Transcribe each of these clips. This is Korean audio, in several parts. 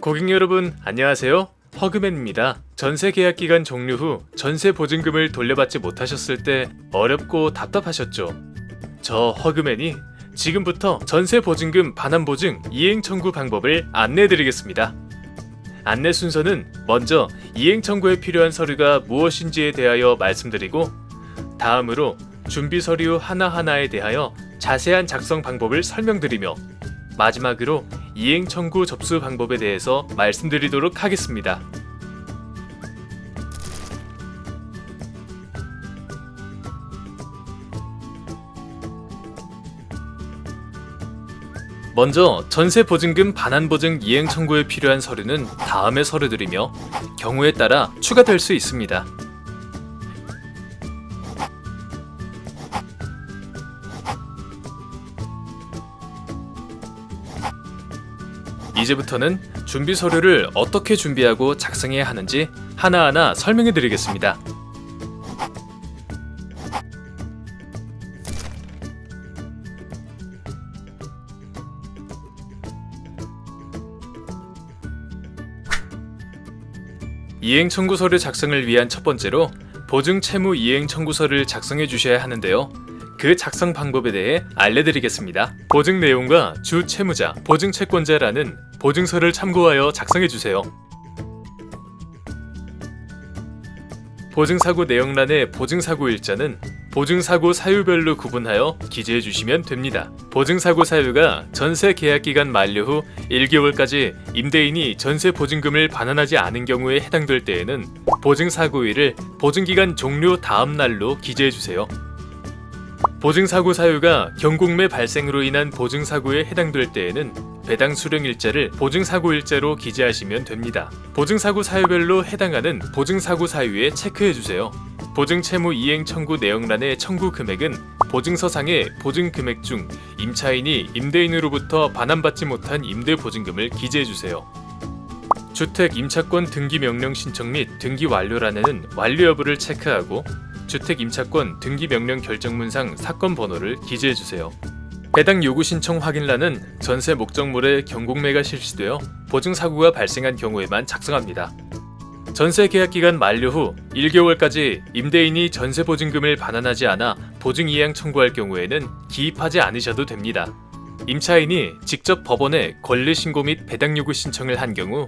고객 여러분 안녕하세요. 허그맨입니다. 전세 계약 기간 종료 후 전세 보증금을 돌려받지 못하셨을 때 어렵고 답답하셨죠? 저 허그맨이 지금부터 전세 보증금 반환 보증 이행 청구 방법을 안내해드리겠습니다. 안내 순서는 먼저 이행 청구에 필요한 서류가 무엇인지에 대하여 말씀드리고, 다음으로 준비 서류 하나하나에 대하여 자세한 작성 방법을 설명드리며, 마지막으로 이행 청구 접수 방법에 대해서 말씀드리도록 하겠습니다. 먼저 전세 보증금 반환 보증 이행 청구에 필요한 서류는 다음의 서류들이며 경우에 따라 추가될 수 있습니다. 이제부터는 준비 서류를 어떻게 준비하고 작성해야 하는지 하나하나 설명해 드리겠습니다. 이행 청구서를 작성을 위한 첫 번째로 보증 채무 이행 청구서를 작성해 주셔야 하는데요. 그 작성 방법에 대해 알려드리겠습니다. 보증 내용과 주 채무자, 보증 채권자라는 보증서를 참고하여 작성해 주세요. 보증사고 내용란의 보증사고 일자는 보증사고 사유별로 구분하여 기재해 주시면 됩니다. 보증사고 사유가 전세 계약 기간 만료 후 1개월까지 임대인이 전세 보증금을 반환하지 않은 경우에 해당될 때에는 보증사고일을 보증기간 종료 다음 날로 기재해 주세요. 보증사고 사유가 경공매 발생으로 인한 보증사고에 해당될 때에는 배당 수령 일자를 보증사고 일자로 기재하시면 됩니다. 보증사고 사유별로 해당하는 보증사고 사유에 체크해주세요. 보증채무 이행 청구 내용란의 청구 금액은 보증서상의 보증금액 중 임차인이 임대인으로부터 반환받지 못한 임대보증금을 기재해주세요. 주택 임차권 등기 명령 신청 및 등기 완료란에는 완료 여부를 체크하고 주택 임차권 등기 명령 결정문상 사건 번호를 기재해주세요. 배당 요구 신청 확인란은 전세 목적물의 경공매가 실시되어 보증사고가 발생한 경우에만 작성합니다. 전세 계약 기간 만료 후 1개월까지 임대인이 전세 보증금을 반환하지 않아 보증 이행 청구할 경우에는 기입하지 않으셔도 됩니다. 임차인이 직접 법원에 권리 신고 및 배당 요구 신청을 한 경우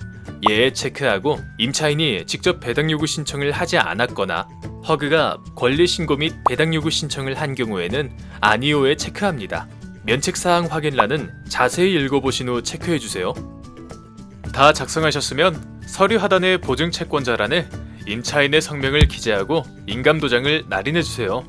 예에 체크하고, 임차인이 직접 배당 요구 신청을 하지 않았거나 허그가 권리 신고 및 배당 요구 신청을 한 경우에는 아니오에 체크합니다. 면책사항 확인란은 자세히 읽어보신 후 체크해주세요. 다 작성하셨으면 서류 하단의 보증 채권자란에 임차인의 성명을 기재하고 인감도장을 날인해주세요.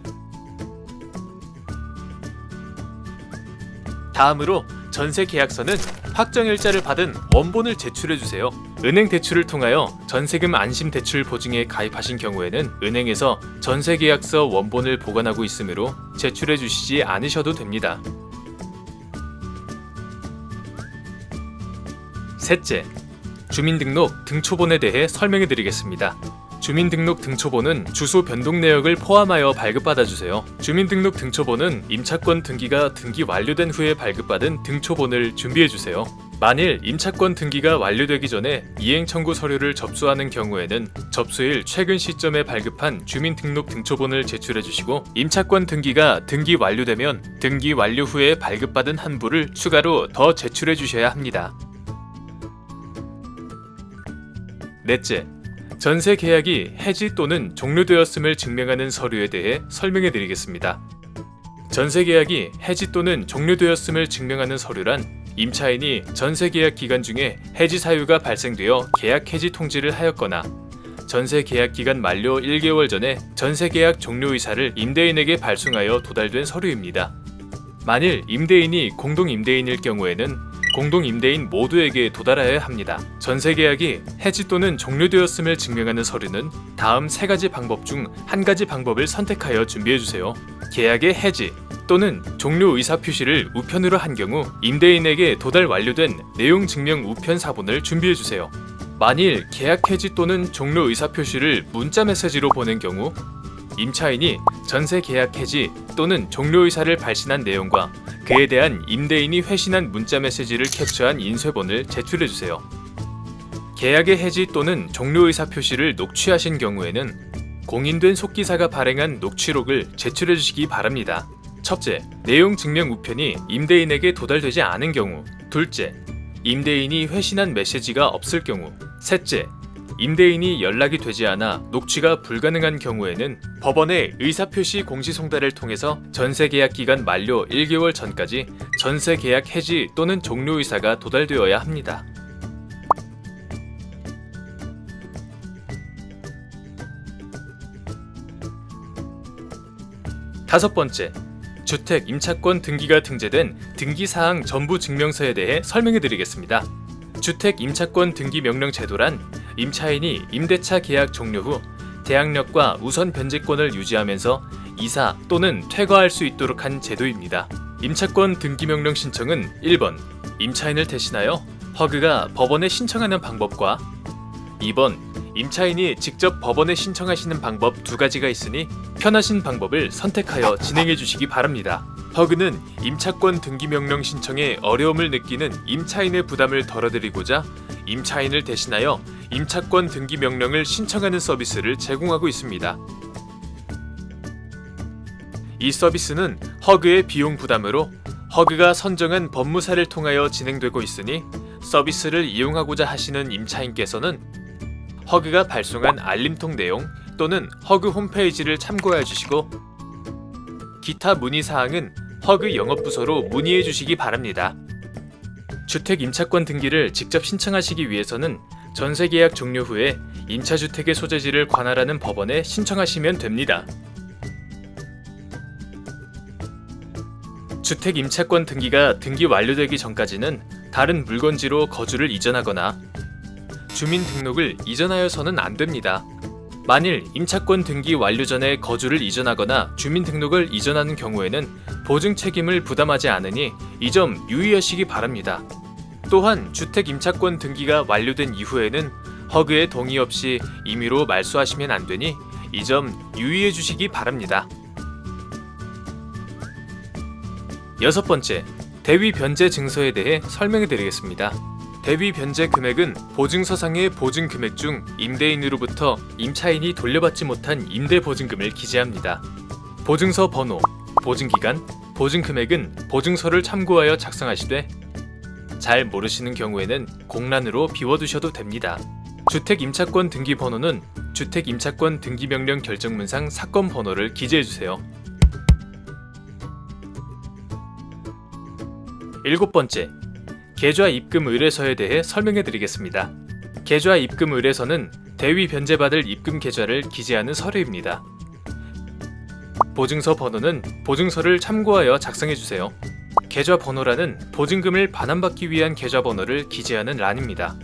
다음으로 전세 계약서는 확정일자를 받은 원본을 제출해주세요. 은행 대출을 통하여 전세금 안심 대출 보증에 가입하신 경우에는 은행에서 전세 계약서 원본을 보관하고 있으므로 제출해주시지 않으셔도 됩니다. 셋째, 주민등록 등초본에 대해 설명해드리겠습니다. 주민등록 등초본은 주소 변동 내역을 포함하여 발급받아주세요. 주민등록 등초본은 임차권 등기가 등기 완료된 후에 발급받은 등초본을 준비해주세요. 만일 임차권 등기가 완료되기 전에 이행 청구 서류를 접수하는 경우에는 접수일 최근 시점에 발급한 주민등록 등초본을 제출해주시고, 임차권 등기가 등기 완료되면 등기 완료 후에 발급받은 한 부를 추가로 더 제출해주셔야 합니다. 넷째, 전세 계약이 해지 또는 종료되었음을 증명하는 서류에 대해 설명해드리겠습니다. 전세 계약이 해지 또는 종료되었음을 증명하는 서류란 임차인이 전세 계약 기간 중에 해지 사유가 발생되어 계약 해지 통지를 하였거나 전세 계약 기간 만료 1개월 전에 전세 계약 종료 의사를 임대인에게 발송하여 도달된 서류입니다. 만일 임대인이 공동 임대인일 경우에는 공동 임대인 모두에게 도달하여야 합니다. 전세 계약이 해지 또는 종료되었음을 증명하는 서류는 다음 세 가지 방법 중 한 가지 방법을 선택하여 준비해주세요. 계약의 해지 또는 종료 의사 표시를 우편으로 한 경우 임대인에게 도달 완료된 내용 증명 우편 사본을 준비해주세요. 만일 계약 해지 또는 종료 의사 표시를 문자 메시지로 보낸 경우 임차인이 전세 계약 해지 또는 종료 의사를 발신한 내용과 그에 대한 임대인이 회신한 문자 메시지를 캡처한 인쇄본을 제출해주세요. 계약의 해지 또는 종료 의사 표시를 녹취하신 경우에는 공인된 속기사가 발행한 녹취록을 제출해 주시기 바랍니다. 첫째, 내용 증명 우편이 임대인에게 도달되지 않은 경우. 둘째, 임대인이 회신한 메시지가 없을 경우. 셋째, 임대인이 연락이 되지 않아 녹취가 불가능한 경우에는 법원의 의사표시 공시송달을 통해서 전세계약 기간 만료 1개월 전까지 전세계약 해지 또는 종료 의사가 도달되어야 합니다. 다섯 번째, 주택 임차권 등기가 등재된 등기사항 전부 증명서에 대해 설명해 드리겠습니다. 주택 임차권 등기 명령 제도란 임차인이 임대차 계약 종료 후 대항력과 우선 변제권을 유지하면서 이사 또는 퇴거할 수 있도록 한 제도입니다. 임차권 등기 명령 신청은 1번, 임차인을 대신하여 허그가 법원에 신청하는 방법과 2번, 임차인이 직접 법원에 신청하시는 방법 두 가지가 있으니 편하신 방법을 선택하여 진행해 주시기 바랍니다. 허그는 임차권 등기 명령 신청에 어려움을 느끼는 임차인의 부담을 덜어드리고자 임차인을 대신하여 임차권 등기 명령을 신청하는 서비스를 제공하고 있습니다. 이 서비스는 허그의 비용 부담으로 허그가 선정한 법무사를 통하여 진행되고 있으니 서비스를 이용하고자 하시는 임차인께서는 허그가 발송한 알림통 내용 또는 허그 홈페이지를 참고해 주시고 기타 문의사항은 허그 영업부서로 문의해 주시기 바랍니다. 주택 임차권 등기를 직접 신청하시기 위해서는 전세계약 종료 후에 임차주택의 소재지를 관할하는 법원에 신청하시면 됩니다. 주택 임차권 등기가 등기 완료되기 전까지는 다른 물건지로 거주를 이전하거나 주민등록을 이전하여서는 안 됩니다. 만일 임차권 등기 완료 전에 거주를 이전하거나 주민등록을 이전하는 경우에는 보증 책임을 부담하지 않으니 이 점 유의하시기 바랍니다. 또한 주택 임차권 등기가 완료된 이후에는 허그의 동의 없이 임의로 말소하시면 안 되니 이 점 유의해 주시기 바랍니다. 여섯 번째, 대위 변제 증서에 대해 설명해 드리겠습니다. 대위 변제 금액은 보증서상의 보증 금액 중 임대인으로부터 임차인이 돌려받지 못한 임대 보증금을 기재합니다. 보증서 번호, 보증기간, 보증 금액은 보증서를 참고하여 작성하시되 잘 모르시는 경우에는 공란으로 비워두셔도 됩니다. 주택 임차권 등기 번호는 주택 임차권 등기 명령 결정문상 사건 번호를 기재해 주세요. 일곱 번째, 계좌 입금 의뢰서에 대해 설명해 드리겠습니다. 계좌 입금 의뢰서는 대위 변제받을 입금 계좌를 기재하는 서류입니다. 보증서 번호는 보증서를 참고하여 작성해 주세요. 계좌 번호란은 보증금을 반환받기 위한 계좌 번호를 기재하는 란입니다.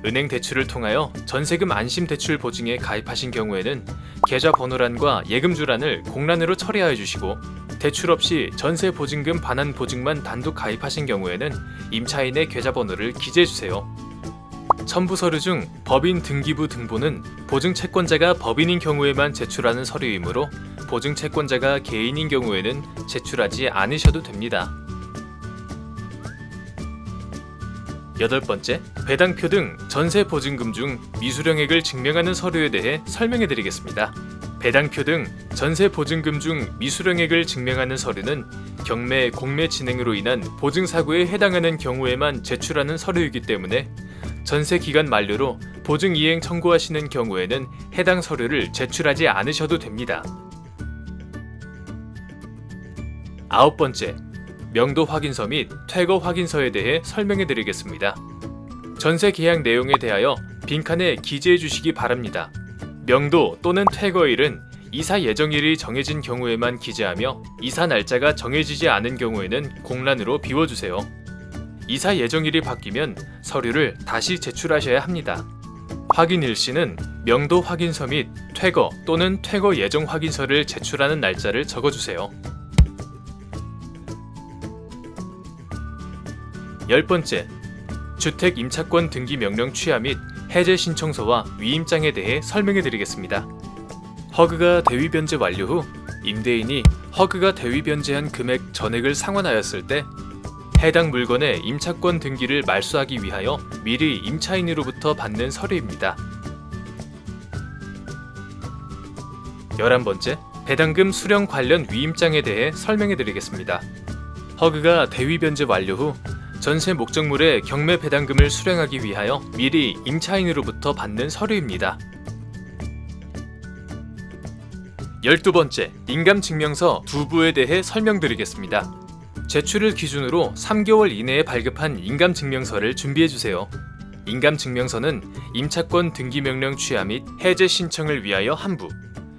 은행 대출을 통하여 전세금 안심 대출 보증에 가입하신 경우에는 계좌 번호란과 예금주란을 공란으로 처리하여 주시고 대출 없이 전세 보증금 반환 보증만 단독 가입하신 경우에는 임차인의 계좌번호를 기재해 주세요. 첨부 서류 중 법인 등기부 등본은 보증 채권자가 법인인 경우에만 제출하는 서류이므로 보증 채권자가 개인인 경우에는 제출하지 않으셔도 됩니다. 여덟 번째, 배당표 등 전세 보증금 중 미수령액을 증명하는 서류에 대해 설명해 드리겠습니다. 배당표 등 전세 보증금 중 미수령액을 증명하는 서류는 경매, 공매 진행으로 인한 보증사고에 해당하는 경우에만 제출하는 서류이기 때문에 전세 기간 만료로 보증 이행 청구하시는 경우에는 해당 서류를 제출하지 않으셔도 됩니다. 아홉 번째, 명도 확인서 및 퇴거 확인서에 대해 설명해 드리겠습니다. 전세 계약 내용에 대하여 빈칸에 기재해 주시기 바랍니다. 명도 또는 퇴거일은 이사 예정일이 정해진 경우에만 기재하며 이사 날짜가 정해지지 않은 경우에는 공란으로 비워주세요. 이사 예정일이 바뀌면 서류를 다시 제출하셔야 합니다. 확인 일시는 명도 확인서 및 퇴거 또는 퇴거 예정 확인서를 제출하는 날짜를 적어주세요. 열 번째, 주택 임차권 등기 명령 취하 및 해제 신청서와 위임장에 대해 설명해 드리겠습니다. 허그가 대위 변제 완료 후 임대인이 허그가 대위 변제한 금액 전액을 상환하였을 때 해당 물건의 임차권 등기를 말소하기 위하여 미리 임차인으로부터 받는 서류입니다. 11번째, 배당금 수령 관련 위임장에 대해 설명해 드리겠습니다. 허그가 대위 변제 완료 후 전세 목적물의 경매 배당금을 수령하기 위하여 미리 임차인으로부터 받는 서류입니다. 12번째, 인감증명서 두 부에 대해 설명드리겠습니다. 제출을 기준으로 3개월 이내에 발급한 인감증명서를 준비해주세요. 인감증명서는 임차권 등기명령 취하 및 해제 신청을 위하여 한 부,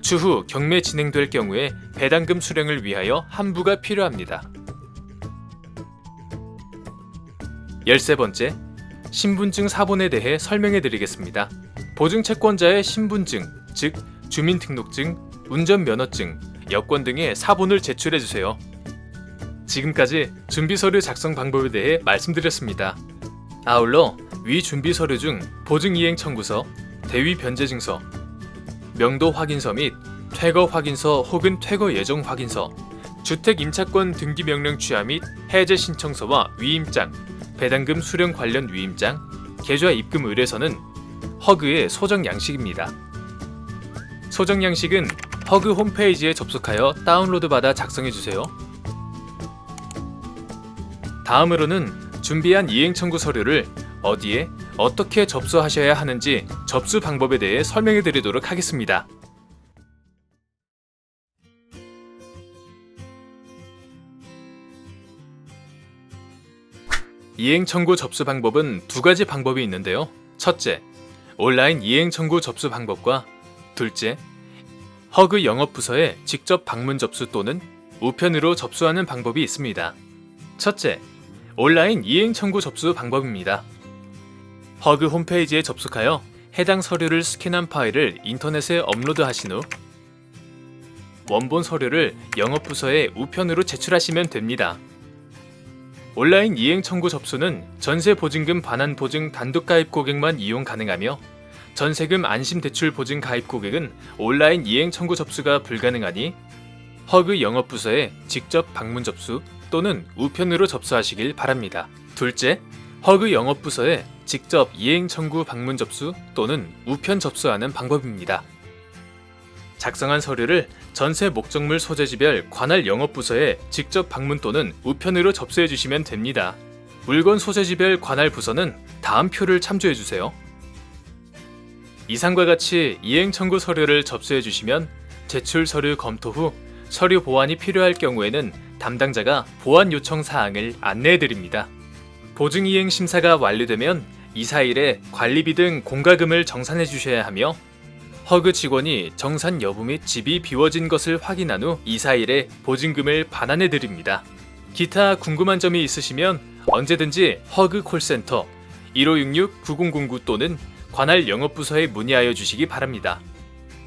추후 경매 진행될 경우에 배당금 수령을 위하여 한 부가 필요합니다. 13번째, 신분증 사본에 대해 설명해 드리겠습니다. 보증채권자의 신분증, 즉 주민등록증, 운전면허증, 여권 등의 사본을 제출해 주세요. 지금까지 준비서류 작성 방법에 대해 말씀드렸습니다. 아울러 위 준비서류 중 보증이행 청구서, 대위 변제증서, 명도 확인서 및 퇴거 확인서 혹은 퇴거 예정 확인서, 주택 임차권 등기 명령 취하 및 해제 신청서와 위임장, 배당금 수령 관련 위임장, 계좌 입금 의뢰서는 허그의 소정 양식입니다. 소정 양식은 허그 홈페이지에 접속하여 다운로드 받아 작성해주세요. 다음으로는 준비한 이행 청구 서류를 어디에 어떻게 접수하셔야 하는지 접수 방법에 대해 설명해 드리도록 하겠습니다. 이행 청구 접수 방법은 두 가지 방법이 있는데요. 첫째, 온라인 이행 청구 접수 방법과 둘째, 허그 영업부서에 직접 방문 접수 또는 우편으로 접수하는 방법이 있습니다. 첫째, 온라인 이행 청구 접수 방법입니다. 허그 홈페이지에 접속하여 해당 서류를 스캔한 파일을 인터넷에 업로드하신 후 원본 서류를 영업부서에 우편으로 제출하시면 됩니다. 온라인 이행 청구 접수는 전세 보증금 반환 보증 단독 가입 고객만 이용 가능하며 전세금 안심 대출 보증 가입 고객은 온라인 이행 청구 접수가 불가능하니 허그 영업부서에 직접 방문 접수 또는 우편으로 접수하시길 바랍니다. 둘째, 허그 영업부서에 직접 이행 청구 방문 접수 또는 우편 접수하는 방법입니다. 작성한 서류를 전세 목적물 소재지별 관할 영업부서에 직접 방문 또는 우편으로 접수해 주시면 됩니다. 물건 소재지별 관할 부서는 다음 표를 참조해 주세요. 이상과 같이 이행 청구 서류를 접수해 주시면 제출 서류 검토 후 서류 보완이 필요할 경우에는 담당자가 보완 요청 사항을 안내해 드립니다. 보증 이행 심사가 완료되면 이사일에 관리비 등 공과금을 정산해 주셔야 하며 허그 직원이 정산 여부 및 집이 비워진 것을 확인한 후 이사일에 보증금을 반환해 드립니다. 기타 궁금한 점이 있으시면 언제든지 허그 콜센터 1566-9009 또는 관할 영업부서에 문의하여 주시기 바랍니다.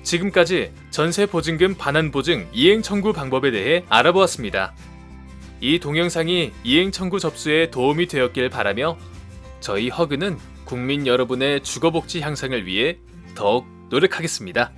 지금까지 전세 보증금 반환 보증 이행 청구 방법에 대해 알아보았습니다. 이 동영상이 이행 청구 접수에 도움이 되었길 바라며 저희 허그는 국민 여러분의 주거복지 향상을 위해 더욱 노력하겠습니다.